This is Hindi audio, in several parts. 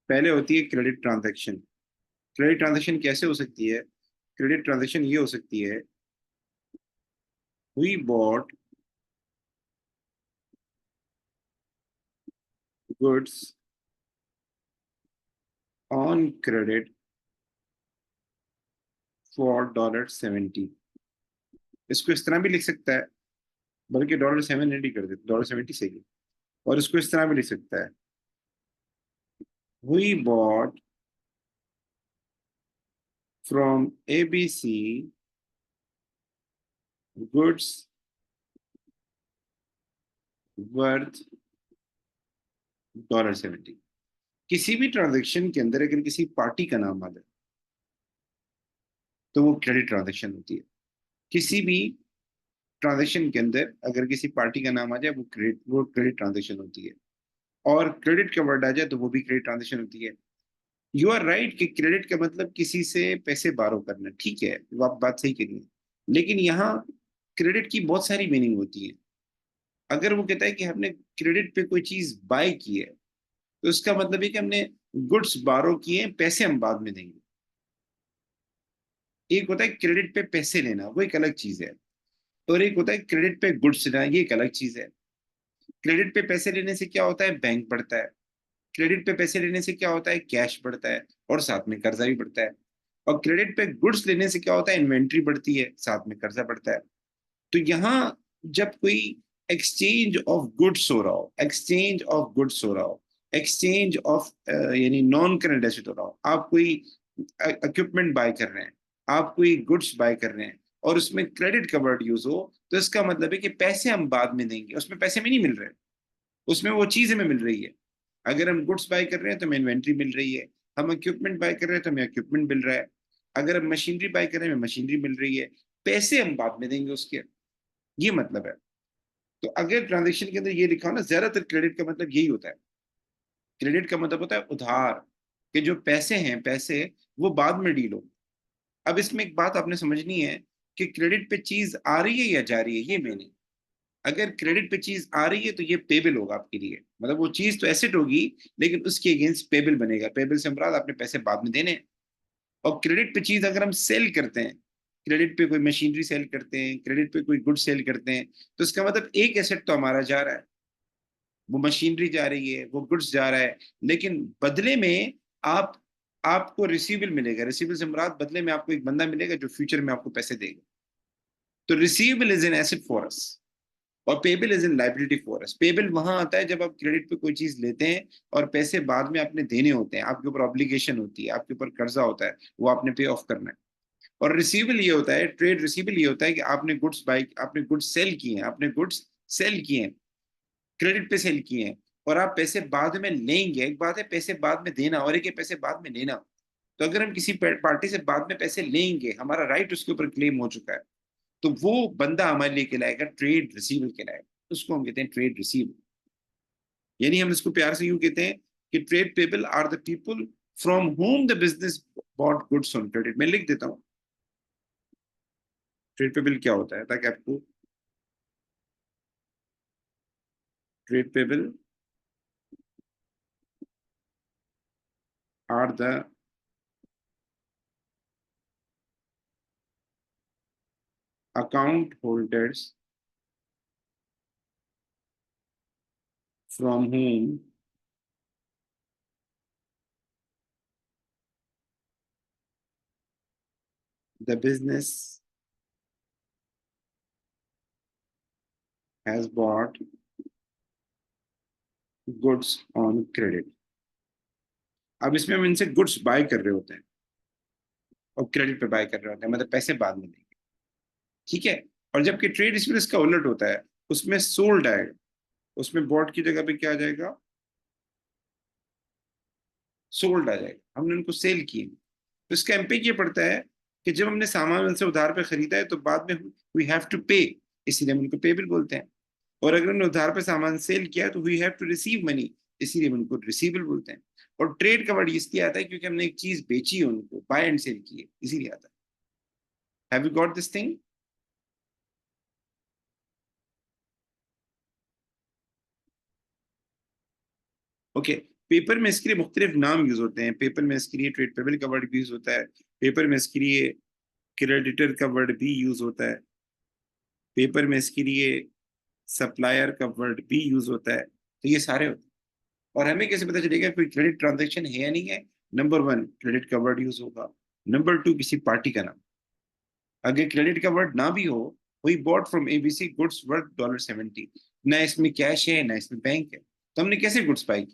पहले होती है क्रेडिट ट्रांजैक्शन। क्रेडिट ट्रांजैक्शन कैसे हो सकती है? क्रेडिट ट्रांजैक्शन ये हो सकती है, we bought goods on credit for $70। इसको इस तरह भी लिख सकता है, बल्कि $780 कर देते, $70 सही है। और इसको इस तरह भी लिख सकता है, we bought from ABC goods worth $70। किसी भी ट्रांजैक्शन के अंदर अगर किसी पार्टी का नाम आ जाए तो वो क्रेडिट ट्रांजैक्शन होती है। किसी भी ट्रांजैक्शन के अंदर अगर किसी पार्टी का नाम आ जाए वो क्रेडिट ट्रांजैक्शन होती है। और क्रेडिट का वर्ड आ जाए तो वो भी क्रेडिट ट्रांजैक्शन होती है। यू आर राइट कि क्रेडिट का मतलब किसी से पैसे बारो करना, ठीक है, वो आप बात सही करिए। लेकिन यहाँ क्रेडिट की बहुत सारी मीनिंग होती है। अगर वो कहता है कि हमने क्रेडिट पे कोई चीज बाय की है, तो उसका मतलब है कि हमने गुड्स बारो किए, पैसे हम बाद में देंगे। एक होता है क्रेडिट पे पैसे लेना, वो एक अलग चीज है। और एक होता है क्रेडिट पे गुड्स लेना, ये एक अलग चीज है। क्रेडिट पे पैसे लेने से क्या होता है? बैंक बढ़ता है। क्रेडिट पे पैसे लेने से क्या होता है? कैश बढ़ता है, और साथ में कर्जा भी बढ़ता है। और क्रेडिट पे गुड्स लेने से क्या होता है? इन्वेंट्री बढ़ती है, साथ में कर्जा बढ़ता है। तो यहाँ जब कोई एक्सचेंज ऑफ गुड्स हो रहा हो, एक्सचेंज ऑफ गुड्स हो रहा हो, एक्सचेंज ऑफ यानी नॉन करंट एसेट हो रहा हो, आप कोई इक्विपमेंट बाय कर रहे हैं, आप कोई गुड्स बाय कर रहे हैं, और उसमें क्रेडिट का वर्ड यूज हो, तो इसका मतलब है कि पैसे हम बाद में देंगे। उसमें पैसे में नहीं मिल रहे, उसमें वो चीज हमें मिल रही है। अगर हम गुड्स बाय कर रहे हैं तो हमें इन्वेंट्री मिल रही है। हम इक्विपमेंट बाय कर रहे हैं तो हमें इक्विपमेंट मिल रहा है। अगर हम मशीनरी बाय कर रहे हैं, हमें मशीनरी मिल रही है। पैसे हम बाद में देंगे उसके, ये मतलब है। तो अगर ट्रांजेक्शन के अंदर ये लिखा हो ना, ज्यादातर क्रेडिट का मतलब यही होता है। क्रेडिट का मतलब होता है उधार, कि जो पैसे हैं, पैसे वो बाद में डील हो। अब इसमें एक बात आपने समझनी है कि क्रेडिट पे चीज आ रही है या जा रही है, ये मैंने, अगर क्रेडिट पे चीज आ रही है तो ये पेबल होगा आपके लिए, मतलब वो चीज तो एसेट होगी, लेकिन उसके अगेंस्ट पेबल बनेगा। पेबल से मुराद आपने पैसे बाद में देने हैं। और क्रेडिट पे चीज अगर हम सेल करते हैं, क्रेडिट पे कोई मशीनरी सेल करते हैं, क्रेडिट पे कोई गुड सेल करते हैं, तो इसका मतलब एक एसेट तो हमारा जा रहा है, वो मशीनरी जा रही है, वो गुड्स जा रहा है। लेकिन बदले में आप आपको रिसीवेबल मिलेगा। रिसीवेबल से मुराद बदले में आपको एक बंदा मिलेगा जो फ्यूचर में आपको पैसे देगा। तो receivable is an asset for us, और payable is an liability for us. Payable वहां आता है जब आप क्रेडिट पे कोई चीज लेते हैं और पैसे बाद में आपने देने होते हैं, आपके ऊपर ऑब्लिगेशन होती है, आपके ऊपर कर्जा होता है, वो आपने पे ऑफ करना है। और रिसीवेबल ये होता है, ट्रेड रिसीवेबल ये होता है कि आपने गुड्स सेल किए हैं, आपने गुड्स सेल किए हैं, क्रेडिट पे सेल किए हैं, और आप पैसे बाद में लेंगे। एक बात है पैसे बाद में देना, और एक है पैसे बाद में लेना। तो अगर हम किसी पार्टी से बाद में पैसे लेंगे, हमारा राइट उसके ऊपर क्लेम हो चुका है, तो वो बंदा हमारे लिए कहलाएगा ट्रेड रिसीवेबल कहलाएगा। उसको हम कहते हैं ट्रेड रिसीवेबल। यानी हम इसको प्यार से यूं कहते हैं कि trade payable are the people from whom the business bought goods on credit. मैं लिख देता हूँ ट्रेड पेबल क्या होता है, ताकि आपको, trade payable are the account holders from whom the business has bought goods on credit. अब इसमें हम इनसे गुड्स बाय कर रहे होते हैं, और क्रेडिट पे बाय कर रहे होते हैं, मतलब पैसे बाद में देंगे, ठीक है। और जबकि ट्रेड इसमें इसका उलट होता है, उसमें सोल्ड आएगा, उसमें बॉट की जगह पे क्या आ जाएगा? सोल्ड आ जाएगा, हमने उनको सेल किए। तो इसका इम्पैक्ट ये पड़ता है कि जब हमने सामान उनसे उधार पे खरीदा है तो बाद में वी हैव टू पे, इसीलिए हम उनको पेबल बोलते हैं। और अगर हमने उधार पे सामान सेल किया तो we have to receive money, इसीलिए हम उनको रिसीवेबल बोलते हैं। और ट्रेड का वर्ड इसलिए आता है क्योंकि हमने एक चीज बेची है उनको, बाय एंड सेल की है, इसीलिए आता है। Have you got this thing? Okay. Paper में इसके लिए मुख्तलिफ नाम यूज होते हैं। पेपर में इसके लिए ट्रेड पेबल का वर्ड भी यूज होता है, पेपर में इसके लिए क्रेडिटर का वर्ड भी यूज होता है, पेपर में इसके लिए सप्लायर का वर्ड भी यूज होता है। तो ये सारे होते हैं। और हमें कैसे पता चलेगा कोई क्रेडिट ट्रांजेक्शन है या नहीं है? नंबर वन, क्रेडिट का वर्ड यूज होगा। नंबर टू, किसी पार्टी का नाम। अगर क्रेडिट का वर्ड ना भी हो, वही bought from ABC goods worth $70, ना इसमें कैश है ना इसमें बैंक है, तो हमने कैसे गुड्स पाई?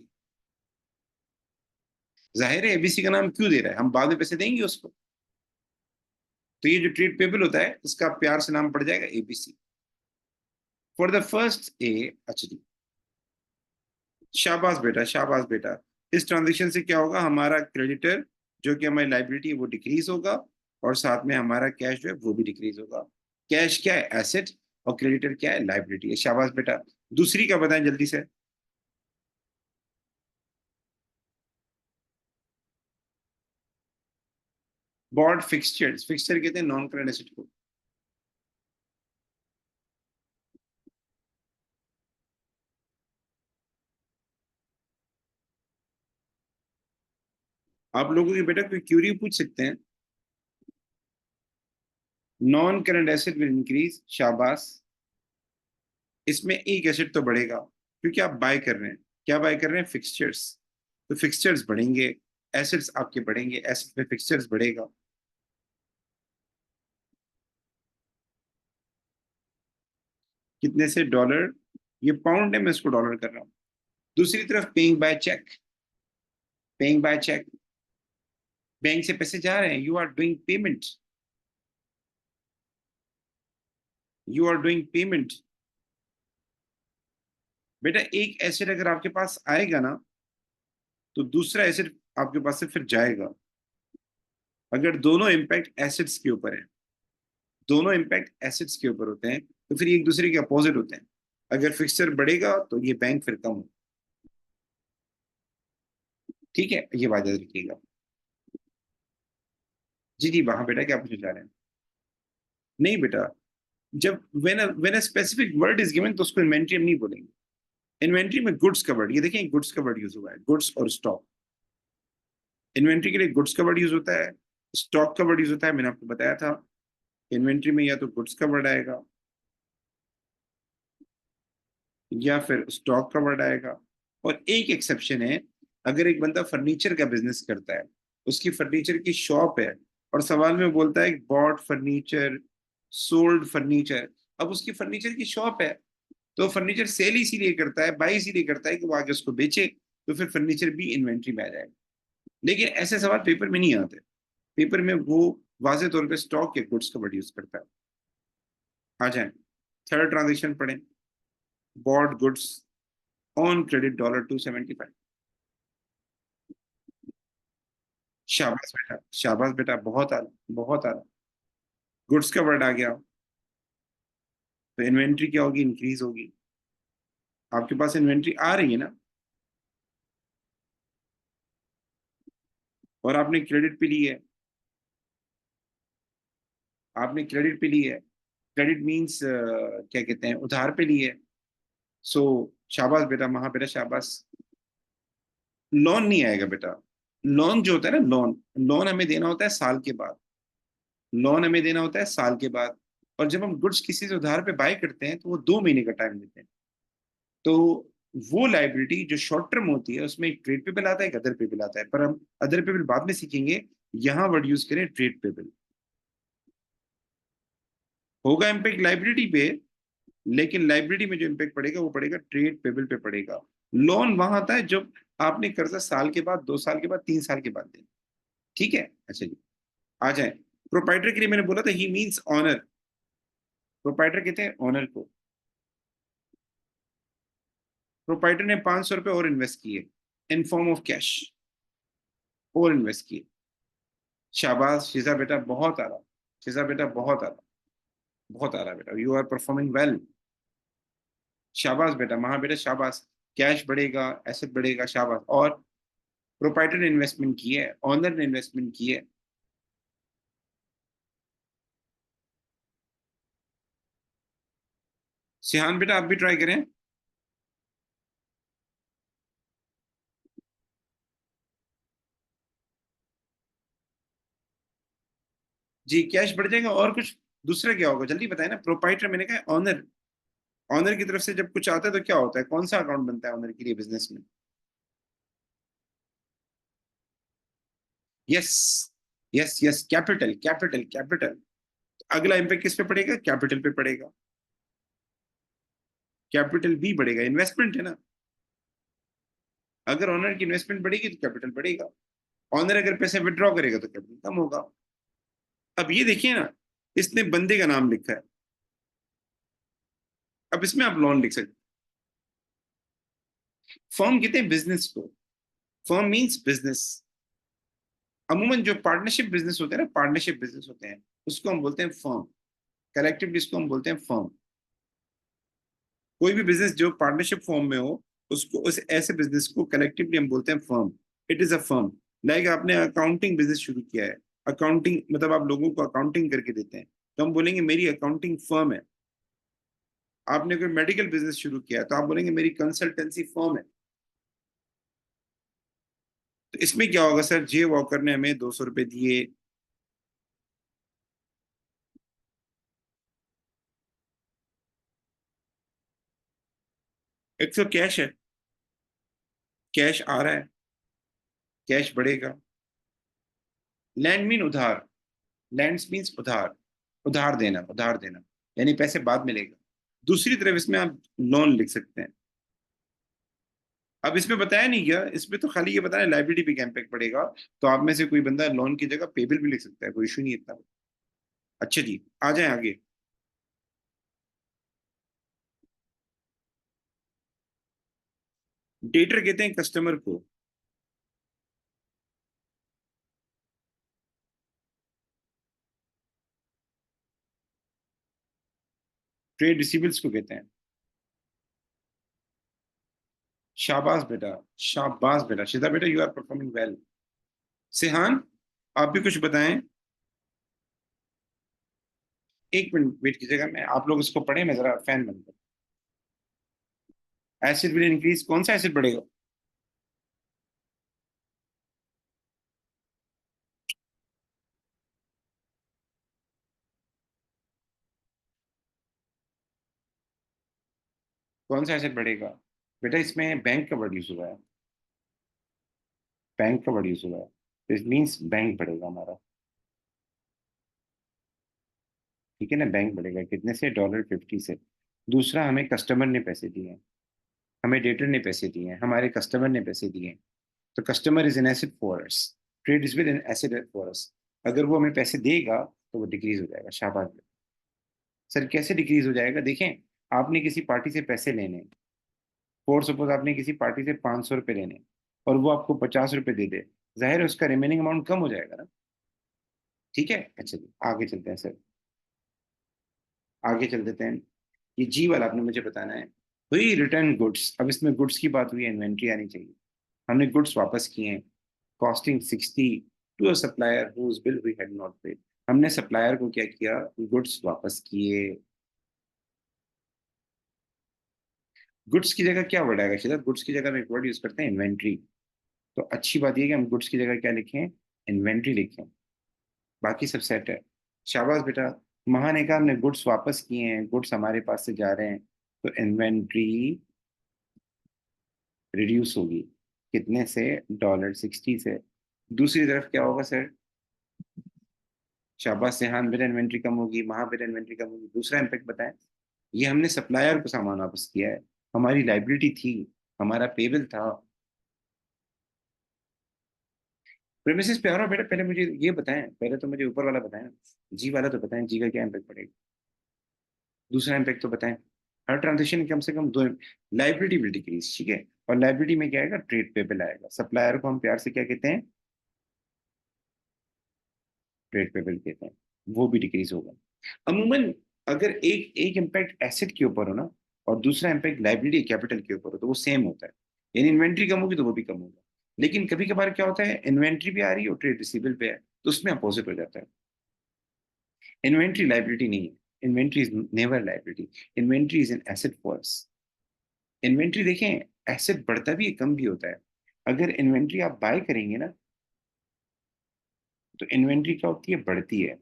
जाहिर है एबीसी का नाम क्यों दे रहा है, हम बाद में पैसे देंगे उसको। तो ये जो ट्रेड पेबल होता है इसका प्यार से नाम पड़ जाएगा ABC. For the first A, अच्छा जी, शाबाश बेटा, शाबाश बेटा। इस ट्रांजेक्शन से क्या होगा, हमारा क्रेडिटर जो कि हमारी लाइबिलिटी है वो डिक्रीज होगा, और साथ में हमारा कैश जो है वो भी डिक्रीज होगा। कैश क्या है, एसेट, और क्रेडिटर क्या है, लाइबिलिटी है। शाबाश बेटा। दूसरी का बताएं जल्दी से। बॉड फिक्सचर्स, फिक्सचर कहते हैं नॉन करंट एसेट को। आप लोगों की बेटा कोई क्यूरी पूछ सकते हैं। Non current asset will increase, शाबाश। इसमें एक एसेट तो बढ़ेगा क्योंकि आप बाय कर रहे हैं। क्या बाय कर रहे हैं, फिक्सचर्स। तो फिक्सचर्स बढ़ेंगे, एसेट्स आपके बढ़ेंगे, एसेट में फिक्सचर्स बढ़ेगा। कितने से, डॉलर। ये पाउंड है, मैं इसको डॉलर कर रहा हूँ। दूसरी तरफ paying by cheque, paying by cheque, bank से पैसे जा रहे हैं, you are doing payment, you are doing payment. बेटा एक एसेट अगर आपके पास आएगा ना, तो दूसरा एसेट आपके पास से फिर जाएगा। अगर दोनों इम्पैक्ट एसेट्स के ऊपर है, दोनों इम्पैक्ट एसेट्स के ऊपर होते हैं, तो फिर एक दूसरे के अपोजिट होते हैं। अगर फिक्सचर बढ़ेगा तो ये बैंक फिर कम हो। ठीक है, ये बात याद रखिएगा। जी जी, वहां बेटा क्या पूछना चाह रहे हैं? नहीं बेटा, जब when a specific word is given तो उसको इन्वेंट्री हम नहीं बोलेंगे। इन्वेंट्री में गुड्स का वर्ड, ये देखिए गुड्स का वर्ड यूज हुआ है, गुड्स और स्टॉक। इन्वेंट्री के लिए गुड्स का वर्ड यूज होता है, स्टॉक का वर्ड यूज होता है, मैंने आपको बताया था। इन्वेंट्री में या तो गुड्स का वर्ड आएगा या फिर स्टॉक का वर्ड आएगा। और एक एक्सेप्शन है, अगर एक बंदा फर्नीचर का बिजनेस करता है, उसकी फर्नीचर की शॉप है, और सवाल में बोलता है बॉट फर्नीचर, सोल्ड फर्नीचर। अब उसकी फर्नीचर की शॉप है, तो फर्नीचर सेल इसीलिए करता है, बाई इसीलिए करता है कि वो आगे उसको बेचे, तो फिर फर्नीचर भी इन्वेंट्री में आ जाएगा। लेकिन ऐसे सवाल पेपर में नहीं आते। पेपर में वो वाजे तौर पे स्टॉक या गुड्स का वर्ड यूज करता है। आ जाए, थर्ड ट्रांजेक्शन पढ़ें। Bot goods on credit $275। शाबाश बेटा, शाबाश बेटा, बहुत आला, बहुत आला। गुड्स का वर्ड आ गया, तो इन्वेंट्री क्या होगी, इंक्रीज होगी। आपके पास इन्वेंट्री आ रही है ना, और आपने क्रेडिट पे ली है, आपने क्रेडिट पे ली है। क्रेडिट मीन्स क्या कहते हैं, उधार पे ली है। सो शाबाश बेटा, महा बेटा, शाबाश। लोन नहीं आएगा बेटा। लोन जो होता है ना, लोन, लोन हमें देना होता है साल के बाद। लोन हमें देना होता है साल के बाद। और जब हम गुड्स किसी से उधार पे बाय करते हैं तो वो 2 महीने का टाइम देते हैं। तो वो लाइबिलिटी जो शॉर्ट टर्म होती है उसमें एक ट्रेड पेबल आता है, एक अदर पेबल आता है, पर हम अदर पेबल बाद में सीखेंगे। यहाँ वर्ड यूज करें ट्रेड पेबल। होगा इम्पैक्ट लाइबिलिटी पे, लेकिन लाइबिलिटी में जो इम्पैक्ट पड़ेगा वो पड़ेगा ट्रेड पेबल पे पड़ेगा। लोन वहां आता है जब आपने कर्जा साल के बाद, 2 साल के बाद, 3 साल के बाद देना। ठीक है, अच्छा जी। आ जाए, प्रोपाइटर के लिए मैंने बोला था ही मीन्स ऑनर। प्रोपाइटर कहते हैं ऑनर को। प्रोपाइटर ने ₹500 और इन्वेस्ट किए इन फॉर्म ऑफ कैश, और इन्वेस्ट किए। शाबाश शिजा बेटा, बहुत आला। शिजा बेटा बहुत आला, बहुत आला बेटा, यू आर परफॉर्मिंग वेल। शाबाश बेटा, महा बेटा, शाबाश। कैश बढ़ेगा, एसेट बढ़ेगा, शाबाश। और प्रोपाइटर ने इन्वेस्टमेंट की है, ऑनर ने इन्वेस्टमेंट की है। सिहान बेटा आप भी ट्राई करें। जी कैश बढ़ जाएगा, और कुछ दूसरा क्या होगा जल्दी बताए ना। प्रोपाइटर मैंने कहा ऑनर, ऑनर की तरफ से जब कुछ आता है तो क्या होता है, कौन सा अकाउंट बनता है ऑनर के लिए बिजनेस में? Yes, yes yes, capital capital capital. अगला इम्पैक्ट किस पे पड़ेगा, कैपिटल पे पड़ेगा। कैपिटल भी बढ़ेगा, इन्वेस्टमेंट है ना। अगर ऑनर की इन्वेस्टमेंट बढ़ेगी तो कैपिटल बढ़ेगा। ऑनर अगर पैसे विड्रॉ करेगा तो कैपिटल कम होगा। अब ये देखिए ना, इसने बंदे का नाम लिखा है, अब इसमें आप लोन लिख सकते। फर्म कहते हैं बिजनेस को, फर्म मीन्स बिजनेस। अमूमन जो पार्टनरशिप बिजनेस होते हैं ना, पार्टनरशिप बिजनेस होते हैं, उसको हम बोलते हैं फर्म। कलेक्टिवली इसको हम बोलते हैं फर्म। कोई भी बिजनेस जो पार्टनरशिप फॉर्म में हो, उसको उस ऐसे बिजनेस को कलेक्टिवली हम बोलते हैं firm. It is a firm. Like आपने अकाउंटिंग बिजनेस शुरू किया है, अकाउंटिंग मतलब आप लोगों को अकाउंटिंग करके देते हैं, तो हम बोलेंगे मेरी अकाउंटिंग फर्म है। आपने कोई मेडिकल बिजनेस शुरू किया है तो आप बोलेंगे मेरी कंसल्टेंसी फर्म है। तो इसमें क्या होगा सर, जे वॉकर ने हमें 200 रुपए दिए। एक तो कैश है, कैश आ रहा है, कैश बढ़ेगा। लैंड मीन उधार, लैंड मीन्स उधार, उधार देना, उधार देना, यानी पैसे बाद मिलेगा। दूसरी तरफ इसमें आप लोन लिख सकते हैं। अब इसमें बताया नहीं क्या, इसमें तो खाली ये बताया लाइबिलिटी पे क्या इम्पैक्ट पड़ेगा। तो आप में से कोई बंदा लोन की जगह पेबल भी लिख सकता है, कोई इशू नहीं है इतना। अच्छा जी, आ जाए आगे। डेटर कहते हैं कस्टमर को। ट्रेड रिसीवेबल्स को कहते हैं। शाबाश बेटा, शाबाश बेटा, शिदा बेटा, you are performing well. Sihan, आप भी कुछ बताएं। एक मिनट वेट कीजिएगा, मैं आप लोग इसको पढ़े, मैं जरा फैन बंद करूं। एसिड विल इंक्रीज, कौन सा एसिड बढ़ेगा? कौन सा एसिड बढ़ेगा? बेटा इसमें बैंक का वर्ड यूज हुआ है, बैंक का वर्ड यूज हुआ है, इट मीन्स बैंक बढ़ेगा हमारा। ठीक है ना, बैंक बढ़ेगा कितने से, $50 से। दूसरा, हमें कस्टमर ने पैसे दिए हैं, हमें डेटर ने पैसे दिए हैं, हमारे कस्टमर ने पैसे दिए हैं। तो customer is an asset for us, trade is with N asset for अस। अगर वो हमें पैसे देगा तो वो डिक्रीज हो जाएगा। शाबाश। सर कैसे डिक्रीज हो जाएगा, देखें, आपने किसी पार्टी से पैसे लेने, फॉर सपोज आपने किसी पार्टी से 500 रुपये लेने, और वो आपको 50 रुपये दे दे, जाहिर है उसका रिमेनिंग अमाउंट कम हो जाएगा ना। ठीक है, अच्छा जी आगे चलते हैं सर, आगे चल देते हैं। ये जी वाला आपने मुझे बताना है। हुई रिटर्न गुड्स, अब इसमें गुड्स की बात हुई, इन्वेंट्री आनी चाहिए। हमने गुड्स वापस किए हैं, costing 60 to a supplier whose bill we had not paid. हमने सप्लायर को क्या किया, गुड्स वापस किए। गुड्स की जगह क्या वर्ड आएगा सीधा, गुड्स की जगह हम एक वर्ड यूज करते हैं इन्वेंट्री। तो अच्छी बात यह है कि हम गुड्स की जगह क्या लिखें, इन्वेंट्री लिखें। बाकी सब सेट है। शाबाश बेटा। महा ने कहा हमने गुड्स वापस किए हैं, गुड्स हमारे पास से जा रहे हैं, तो इन्वेंट्री रिड्यूस होगी, कितने से, $60 से। दूसरी तरफ क्या होगा सर, शाबाश से, हाँ मेरा इन्वेंट्री कम होगी, वहां मेरा इन्वेंट्री कम होगी। दूसरा इम्पैक्ट बताएं। ये हमने सप्लायर को सामान वापस किया है, हमारी लाइबिलिटी थी, हमारा पेबल था। प्रेमिसेस पे आ रहा हूं बेटा, पहले मुझे ये बताएं, पहले तो मुझे ऊपर वाला बताएं, जी वाला तो बताएं, जी का क्या इम्पैक्ट पड़ेगा। दूसरा इम्पैक्ट तो बताएं। हर ट्रांजेक्शन कम से कम दो, लाइबिलिटी विल डिक्रीज, ठीक है। और लाइबिलिटी में क्या आएगा, ट्रेड पेबल आएगा। सप्लायर को हम प्यार से क्या कहते हैं, ट्रेड पेबल कहते हैं, वो भी डिक्रीज होगा। अमूमन अगर एक एक इम्पैक्ट एसेट के ऊपर हो ना, और दूसरा इम्पैक्ट लाइबिलिटी कैपिटल के ऊपर हो, तो वो सेम होता है। यानी इन्वेंट्री कम होगी तो वो भी कम होगा। लेकिन कभी कभार क्या होता है, इन्वेंट्री भी आ रही है और ट्रेड रिसीवेबल पे है, तो उसमें अपोजिट हो जाता है। इन्वेंट्री लाइबिलिटी नहीं है, inventory is never liability, inventory is an asset for us. Inventory देखें, एसेट बढ़ता भी है कम भी होता है। अगर इन्वेंट्री आप बाय करेंगे ना, तो इन्वेंट्री क्या होती है, बढ़ती है।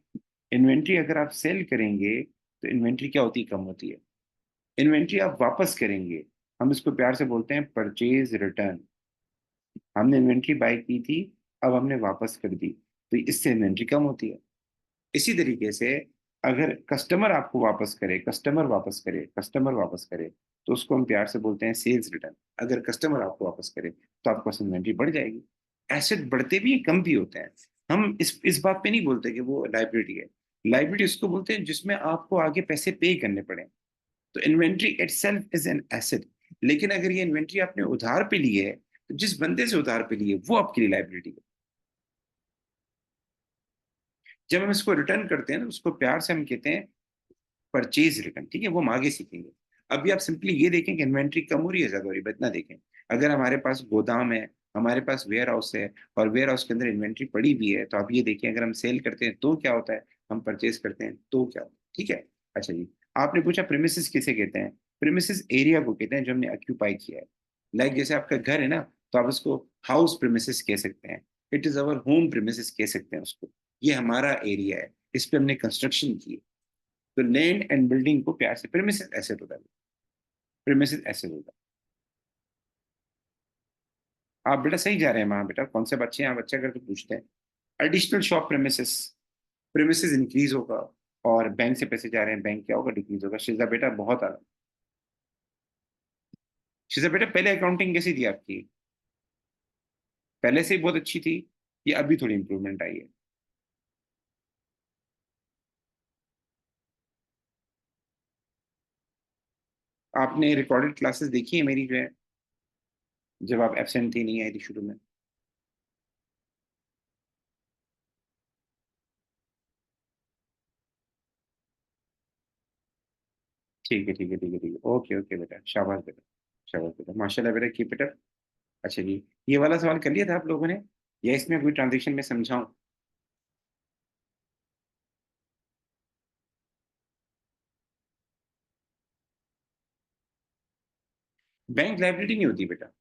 इन्वेंट्री अगर आप सेल करेंगे तो इन्वेंट्री क्या होती है, कम होती है। इन्वेंट्री आप वापस करेंगे, हम इसको प्यार से बोलते हैं परचेज रिटर्न। हमने इन्वेंट्री बाय की थी, अब हमने वापस कर दी, तो इससे इन्वेंट्री कम होती है। इसी तरीके से अगर कस्टमर आपको वापस करे, कस्टमर वापस करे, तो उसको हम प्यार से बोलते हैं सेल्स रिटर्न। अगर कस्टमर आपको वापस करे तो आपको इन्वेंट्री बढ़ जाएगी। एसेट बढ़ते भी हैं, कम भी होते हैं। हम इस बात पे नहीं बोलते कि वो लाइबिलिटी है। लाइबिलिटी उसको बोलते हैं जिसमें आपको आगे पैसे पे करने पड़े। तो inventory itself is an asset. लेकिन अगर ये इन्वेंट्री आपने उधार पे ली है, तो जिस बंदे से उधार पे ली है वो आपके लिए लाइबिलिटी है। जब हम इसको रिटर्न करते हैं ना, उसको प्यार से हम कहते हैं परचेज रिटर्न। ठीक है, वो हम आगे सीखेंगे। अभी आप सिंपली ये देखें कि इन्वेंट्री कम हो रही है, ज्यादा हो रही है, इतना देखें। अगर हमारे पास गोदाम है, हमारे पास वेयर हाउस है, और वेयर हाउस के अंदर इन्वेंट्री पड़ी भी है, तो आप ये देखें अगर हम सेल करते हैं तो क्या होता है, हम परचेज करते हैं तो क्या होता है। ठीक है। अच्छा जी, आपने पूछा प्रीमिसेस किसे कहते हैं। प्रीमिसेस एरिया को कहते हैं जो हमने ऑक्यूपाई किया है। लाइक जैसे आपका घर है ना, तो आप उसको हाउस प्रीमिसेस कह सकते हैं। It is our home premises कह सकते हैं उसको। ये हमारा एरिया है, इस पे हमने कंस्ट्रक्शन की है। तो लैंड एंड बिल्डिंग को प्यार से प्रेमिसेस एसेट होता है। प्रेमिसेस एसेट होता है। आप बेटा सही जा रहे हैं वहां, बेटा कौन से बच्चे हैं, आप बच्चे अगर तो पूछते हैं। Additional shop premises, premises increase होगा। और बैंक से पैसे जा रहे हैं, बैंक क्या होगा, डिक्रीज होगा। शिजा बेटा बहुत आला। शिजा बेटा पहले अकाउंटिंग कैसी थी आपकी, पहले से ही बहुत अच्छी थी, ये अभी थोड़ी इंप्रूवमेंट आई है। आपने रिकॉर्डेड क्लासेस देखी है मेरी जो है, जब आप एबसेंट थी, नहीं आई थी शुरू में। ठीक है, ठीक है, ठीक है, ठीक है, ओके ओके बेटा, शाबाश बेटा, शाबाश बेटा, माशाल्लाह बेटा, कीप इट अप। अच्छा जी, ये वाला सवाल कर लिया था आप लोगों ने, या इसमें कोई ट्रांजेक्शन में समझाऊं। बैंक लाइबिलिटी नहीं होती बेटा,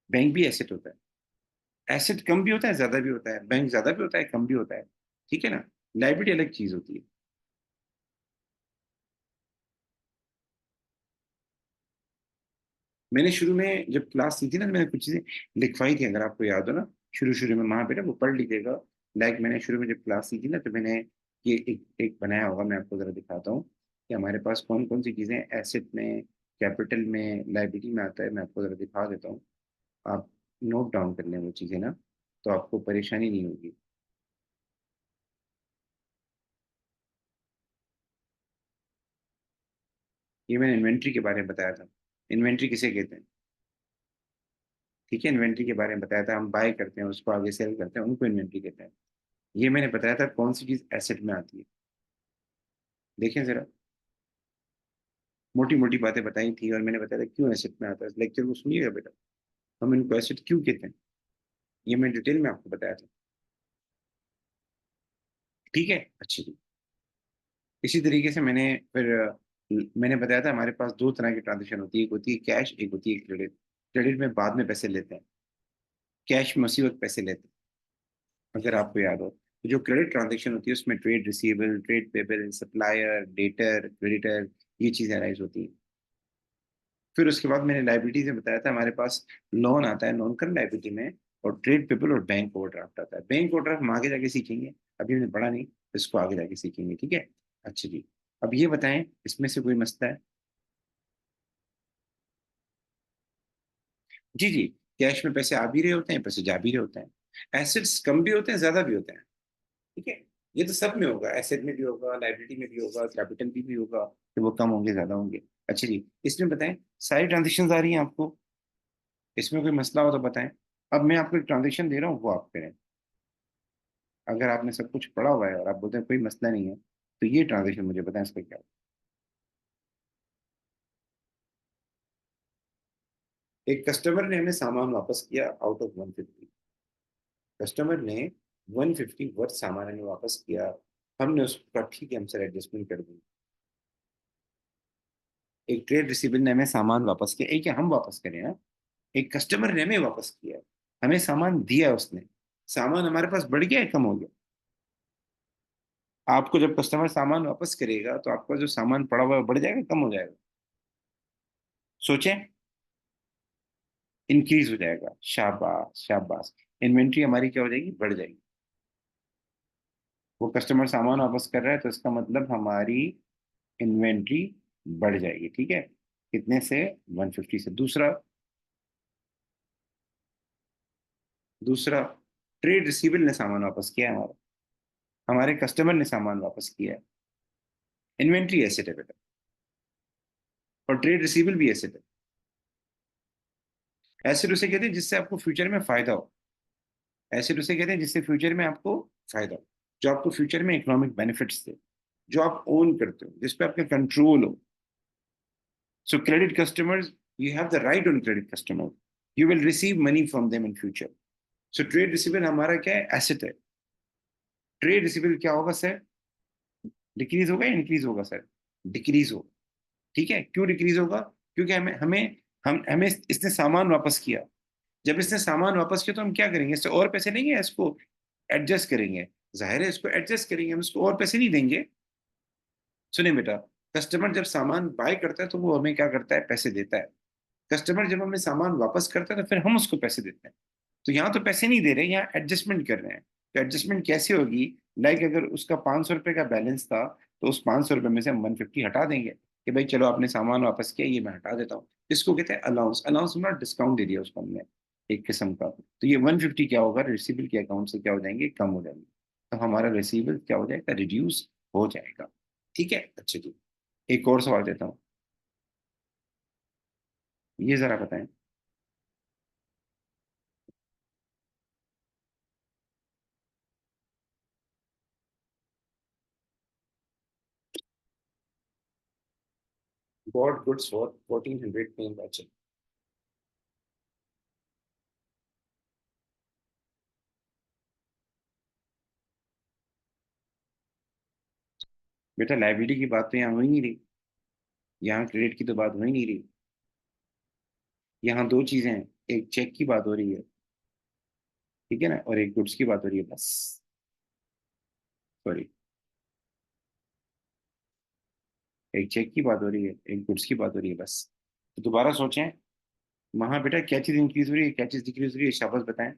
बैंक भी एसेट होता है। एसेट कम भी होता है, ज्यादा भी होता है, बैंक ज्यादा भी होता है, कम भी होता है। ठीक है ना, लाइबिलिटी अलग चीज होती है। मैंने शुरू में जब क्लास ली थी ना, मैंने कुछ चीजें लिखवाई थी, अगर आपको याद हो ना, शुरू शुरू में वहां पे ना वो पढ़ लीजिएगा। लाइक मैंने शुरू में जब क्लास ली थी ना, तो मैंने ये एक बनाया होगा, मैं आपको जरा दिखाता हूँ कि हमारे पास कौन कौन सी चीजें एसेट में, कैपिटल में, लाइबिलिटी में आता है। मैं आपको जरा दिखा देता हूँ, आप नोट डाउन कर लें वो चीजें ना, तो आपको परेशानी नहीं होगी। ये मैंने इन्वेंट्री के बारे में बताया था। इन्वेंट्री किसे कहते हैं, ठीक है, इन्वेंट्री के बारे में बताया था। हम बाय करते हैं, उसको आगे सेल करते हैं, उनको इन्वेंट्री कहते हैं। ये मैंने बताया था कौन सी चीज एसेट में आती है। देखें जरा, मोटी मोटी बातें बताई थी, और मैंने बताया था क्यों एसेट में आता है। लेक्चर को सुनिएगा बेटा, हम इनको एसेट क्यों कहते हैं, ये मैं डिटेल में आपको बताया था। ठीक है, अच्छी जी। इसी तरीके से मैंने फिर मैंने बताया था हमारे पास दो तरह की ट्रांजेक्शन होती है, एक होती है कैश, एक होती है क्रेडिट। क्रेडिट में बाद में पैसे लेते हैं, कैश में उसी वक्त पैसे लेते हैं, अगर आपको याद हो। तो जो क्रेडिट ट्रांजेक्शन होती है उसमें trade receivable, trade payable, supplier, debtor, creditor, ये चीजें अराइज होती हैं। फिर उसके बाद मैंने लाइबिलिटी से बताया था हमारे पास लोन आता है, नॉन करंट लाइबिलिटी में, और ट्रेड पेबल और बैंक ओवरड्राफ्ट आता है। बैंक ओवरड्राफ्ट हम आगे जाके सीखेंगे, अभी हमने पढ़ा नहीं, इसको आगे जाके सीखेंगे। ठीक है। अच्छा जी, अब ये बताएं, इसमें से कोई मसला है। जी जी, कैश में पैसे आ भी रहे होते हैं, पैसे जा भी रहे होते हैं। एसेट्स कम भी होते हैं, ज्यादा भी होते हैं। ठीक है, ये तो सब में होगा, एसेट में भी होगा, लाइबिलिटी में भी होगा, कैपिटल में भी होगा, कि वो कम होंगे, ज्यादा होंगे। अच्छा जी, इसमें बताएं, सारी ट्रांजेक्शन आ रही हैं आपको, इसमें कोई मसला हो तो बताएं। अब मैं आपको ट्रांजेक्शन दे रहा हूँ, वो आप करें। अगर आपने सब कुछ पढ़ा हुआ है और आप बोलते हैं कोई मसला नहीं है, तो ये ट्रांजेक्शन मुझे बताएं इसका क्या है। एक कस्टमर ने हमें सामान वापस किया आउट ऑफ 150। कस्टमर ने 150 वर्थ सामान हमें वापस किया, हमने उसका ठीक है, हम सर एडजस्टमेंट कर दी। एक ट्रेड रिसीवेबल ने हमें सामान वापस किया, एक हम वापस करें ना, एक कस्टमर ने हमें वापस किया, हमें सामान दिया उसने, सामान हमारे पास बढ़ गया है, कम हो गया। आपको जब कस्टमर सामान वापस करेगा तो आपका जो सामान पड़ा हुआ है बढ़ जाएगा कम हो जाएगा? सोचें। इंक्रीज हो जाएगा। शाबाश शाबाश। इन्वेंट्री हमारी क्या हो जाएगी? बढ़ जाएगी। वो कस्टमर सामान वापस कर रहा है तो इसका मतलब हमारी इन्वेंट्री बढ़ जाएगी। ठीक है। कितने से? 150 से। दूसरा, दूसरा, ट्रेड रिसीवेबल ने सामान वापस किया है हमारा, हमारे कस्टमर ने सामान वापस किया है। इन्वेंट्री एसेट है बेटा, और ट्रेड रिसीवेबल भी एसेट है। एसेट उसे कहते हैं जिससे आपको फ्यूचर में फायदा हो। एसेट उसे कहते हैं जिससे फ्यूचर में आपको फायदा हो, जो आपको फ्यूचर में इकोनॉमिक बेनिफिट्स दे, जो आप ओन करते हो, जिस पे आपका कंट्रोल हो। सो credit customers, you have the right on credit customer, you will receive money from them in future. So trade receivable हमारा क्या है? एसेट है। ट्रेड रिसीवेबल क्या होगा सर? डिक्रीज होगा या इंक्रीज होगा सर? डिक्रीज होगा। ठीक है। क्यों डिक्रीज होगा? क्योंकि हमें हमें हमें इसने सामान वापस किया। जब इसने सामान वापस किया तो हम क्या करेंगे? इससे और पैसे लेंगे या इसको एडजस्ट करेंगे? जाहिर है इसको एडजस्ट करेंगे, हम इसको और पैसे नहीं देंगे। सुनिए बेटा, कस्टमर जब सामान बाय करता है तो वो हमें क्या करता है? पैसे देता है। कस्टमर जब हमें सामान वापस करता है तो फिर हम उसको पैसे देते हैं। तो यहाँ तो पैसे नहीं दे रहे, यहाँ एडजस्टमेंट कर रहे हैं। तो एडजस्टमेंट कैसे होगी? लाइक अगर उसका 500 रुपये का बैलेंस था तो उस 500 रुपये में से हम 150 हटा देंगे कि भाई चलो आपने सामान वापस किया, ये मैं हटा देता हूँ। इसको कहते हैं अलाउंस। अलाउंस में डिस्काउंट दे दिया उसको हमने, एक किस्म का। तो ये 150 क्या होगा? रिसीवेबल के अकाउंट से क्या हो जाएंगे? कम हो जाएंगे। तो हमारा रिसीवेबल क्या हो जाएगा? रिड्यूस हो जाएगा। ठीक है। अच्छा जी, एक और सवाल देता हूँ, ये जरा बताएं। Bought goods for 1400 paying by check. बेटा लाइबिलिटी की बात तो यहाँ हो ही नहीं रही, यहाँ क्रेडिट की तो बात हो ही नहीं रही। यहाँ दो चीजें हैं, एक चेक की बात हो रही है, ठीक है ना, और एक गुड्स की बात हो रही है बस। सॉरी, एक चेक की बात हो रही है, एक गुड्स की बात हो रही है बस। तो दोबारा सोचें, वहां बेटा क्या चीज इंक्रीज हो रही है, क्या चीज डिक्रीज हो रही है? शाबाश बताएं।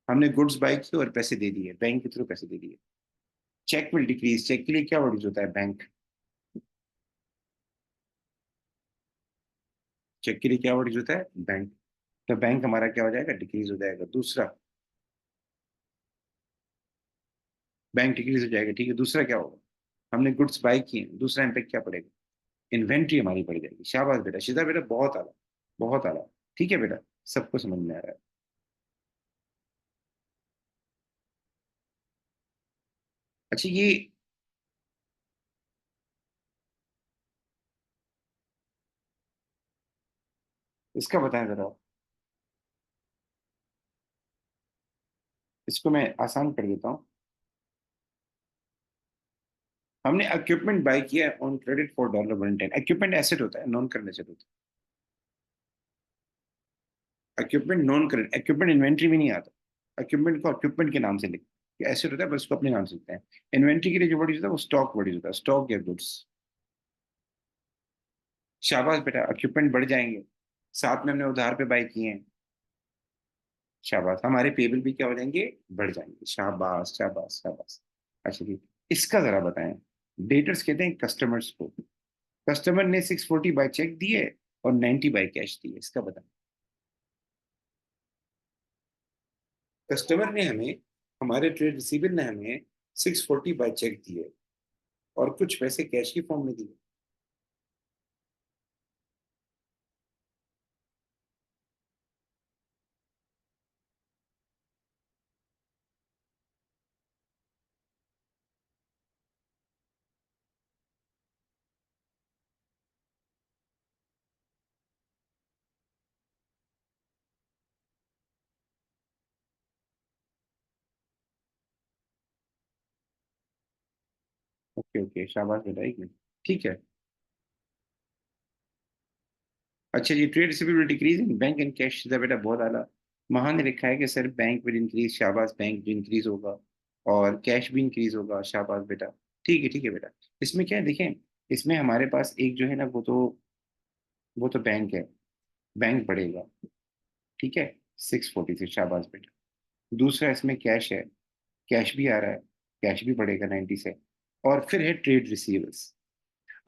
हमने गुड्स बाय किए और पैसे दे दिए, बैंक के थ्रू पैसे दे दिए। Check will decrease. चेक के लिए क्या वर्ड यूज होता है? बैंक। चेक के लिए क्या वर्ड यूज होता है? बैंक। तो बैंक हमारा क्या हो जाएगा? डिक्रीज हो जाएगा। दूसरा, बैंक डिक्रीज हो जाएगा। ठीक है। दूसरा क्या होगा? हमने गुड्स बाय किए, दूसरा इम्पैक्ट क्या पड़ेगा? इन्वेंट्री हमारी बढ़ जाएगी। शाबाश बेटा, सीधा बेटा, बहुत आला, बहुत आला। ठीक है बेटा, सबको समझ में आ रहा है। अच्छा ये, इसका बताएं जरा। इसको मैं आसान कर देता हूँ। हमने इक्विपमेंट बाय किया है on credit for $110। Equipment asset होता है, नॉन करंट एसेट होता है। Equipment non current, equipment inventory में नहीं आता। इक्विपमेंट को इक्विपमेंट के नाम से लिखते हैं, एसेट होता है बस, उसको अपने नाम से लिखते हैं। इन्वेंट्री के लिए जो वर्ड होता है वो स्टॉक वर्ड होता है, स्टॉक या गुड्स। शाबाश बेटा, इक्विपमेंट बढ़ जाएंगे, साथ में हमने उधार पे बाय किए हैं। शाबाश, हमारे पेबल भी क्या हो जाएंगे? बढ़ जाएंगे। शाबाश शाबाश शाबाश। अच्छा जी, इसका जरा बताएं। डेटर्स कहते हैं कस्टमर्स को। कस्टमर ने 640 बाय चेक दिए और 90 बाय कैश दिए, इसका बताएं। कस्टमर ने हमें, हमारे ट्रेड रिसीवर ने हमें 640 बाय चेक दिए और कुछ पैसे कैश की फॉर्म में दिए। ओके ओके, शाबाश बेटा, एक मिनट। ठीक है। अच्छा जी, trade receivable decrease in bank and cash, बेटा बहुत आला। वहां ने लिखा है कि सर बैंक विल इंक्रीज। शाबाश, बैंक भी इंक्रीज होगा और कैश भी इंक्रीज होगा। शाबाश बेटा। ठीक है बेटा। इसमें क्या है देखें, इसमें हमारे पास एक जो है ना, वो तो बैंक है, बैंक बढ़ेगा। ठीक है, 640 से, शाबाश बेटा। दूसरा इसमें कैश है, कैश भी आ रहा है, कैश भी बढ़ेगा 90 से। और फिर है ट्रेड रिसीवेबल्स।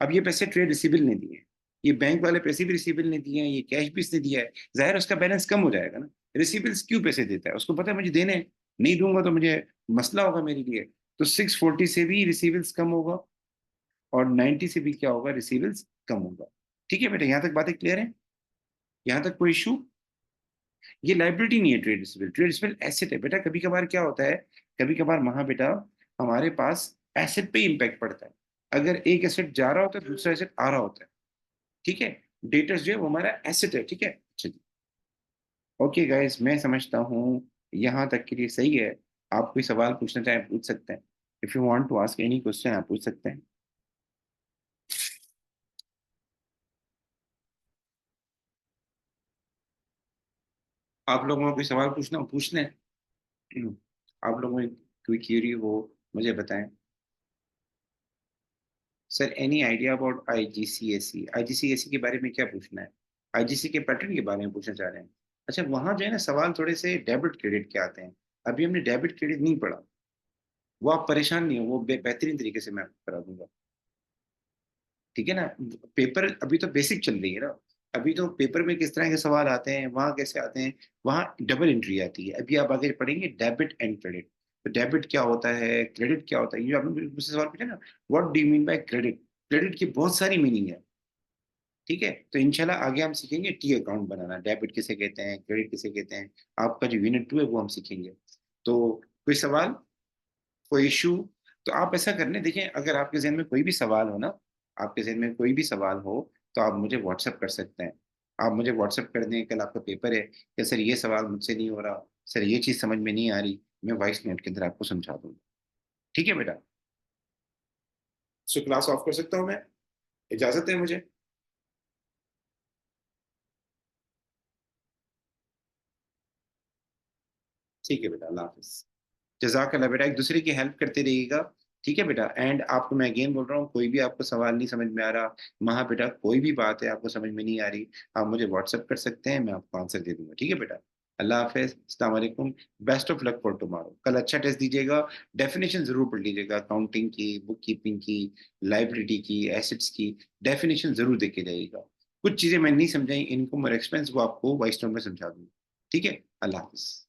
अब ये पैसे ट्रेड रिसीवेबल ने दिए हैं, ये बैंक वाले पैसे भी रिसीवेबल ने दिए हैं, ये कैश भी इसने दिया है, जाहिर है उसका बैलेंस कम हो जाएगा ना। रिसीवेबल्स क्यों पैसे देता है, उसको पता है मुझे देने हैं, नहीं दूंगा तो मुझे मसला होगा मेरे लिए। तो 640 से भी रिसीवेबल्स कम होगा, और 90 से भी क्या होगा, रिसीवेबल्स कम होगा। ठीक है बेटा, यहाँ तक बातें क्लियर है? यहाँ तक कोई इशू? ये लाइबिलिटी नहीं है trade receivable, trade receivable asset है बेटा। कभी कभार क्या होता है, कभी कभार वहां बेटा हमारे पास एसेट पे इम्पैक्ट पड़ता है। अगर एक एसेट जा रहा होता है, दूसरा एसेट आ रहा होता है। ठीक है, डेटर्स जो है वो हमारा एसेट है। ठीक है, चलिए। ओके गाइस, मैं समझता हूँ यहाँ तक के लिए सही है। आप कोई सवाल पूछना चाहें पूछ सकते हैं। If you want to ask any question आप पूछ सकते हैं। आप लोगों को कोई सवाल पूछना हो पूछ लें। आप लोगों को कोई क्यूरी हो मुझे बताएं। Sir, any idea about IGCSE? IGCSE के बारे में क्या पूछना है? आईजीसी के पैटर्न के बारे में पूछना चाह रहे हैं? अच्छा, वहां जो है ना सवाल थोड़े से डेबिट क्रेडिट के आते हैं। अभी हमने डेबिट क्रेडिट नहीं पढ़ा। वो आप परेशान नहीं हो, वो बेहतरीन तरीके से मैं आपको करा दूंगा। ठीक है ना। पेपर अभी तो बेसिक चल रही है ना। अभी तो पेपर में किस तरह के सवाल आते हैं, वहां कैसे आते हैं, वहां डबल एंट्री आती है। अभी आप आगे पढ़ेंगे डेबिट एंड क्रेडिट। तो डेबिट क्या होता है, क्रेडिट क्या होता है, ये आपने मुझसे सवाल पूछा ना, what do you mean by credit. Credit की बहुत सारी मीनिंग है। ठीक है, तो इंशाल्लाह आगे हम सीखेंगे टी अकाउंट बनाना, डेबिट किसे कहते हैं, क्रेडिट किसे कहते हैं। आपका जो यूनिट 2 है वो हम सीखेंगे। तो कोई सवाल, कोई इशू? तो आप ऐसा करने देखें, अगर आपके जहन में कोई भी सवाल हो ना, आपके जहन में कोई भी सवाल हो, तो आप मुझे व्हाट्सअप कर सकते हैं। आप मुझे व्हाट्सअप कर दें, कल आपका पेपर है, या सर ये सवाल मुझसे नहीं हो रहा, सर ये चीज़ समझ में नहीं आ रही, मैं वॉइस नोट के अंदर आपको समझा दूंगा। ठीक है बेटा। सो क्लास ऑफ कर सकता हूँ मैं? इजाजत है मुझे? ठीक है बेटा, अल्लाह हाफिज। जजाकल्ला बेटा, एक दूसरे की हेल्प करते रहिएगा। ठीक है बेटा, एंड आपको मैं अगेन बोल रहा हूँ, कोई भी आपको सवाल नहीं समझ में आ रहा, वहाँ बेटा कोई भी बात है आपको समझ में नहीं आ रही, आप मुझे व्हाट्सअप कर सकते हैं, मैं आपको आंसर दे दूंगा। ठीक है बेटा, अल्लाह हाफिज, अस्सलाम वालेकुम। Best of luck for tomorrow. कल अच्छा टेस्ट दीजिएगा। डेफिनेशन जरूर पढ़ लीजिएगा, अकाउंटिंग की, बुक कीपिंग की, लाइबिलिटी की, एसेट्स की। डेफिनेशन जरूर देख के जाइएगा। कुछ चीजें मैं नहीं समझाई, इनकम और एक्सपेंस वो आपको वाइस नोट में समझा दूंगा। ठीक है, अल्लाह हाफिज।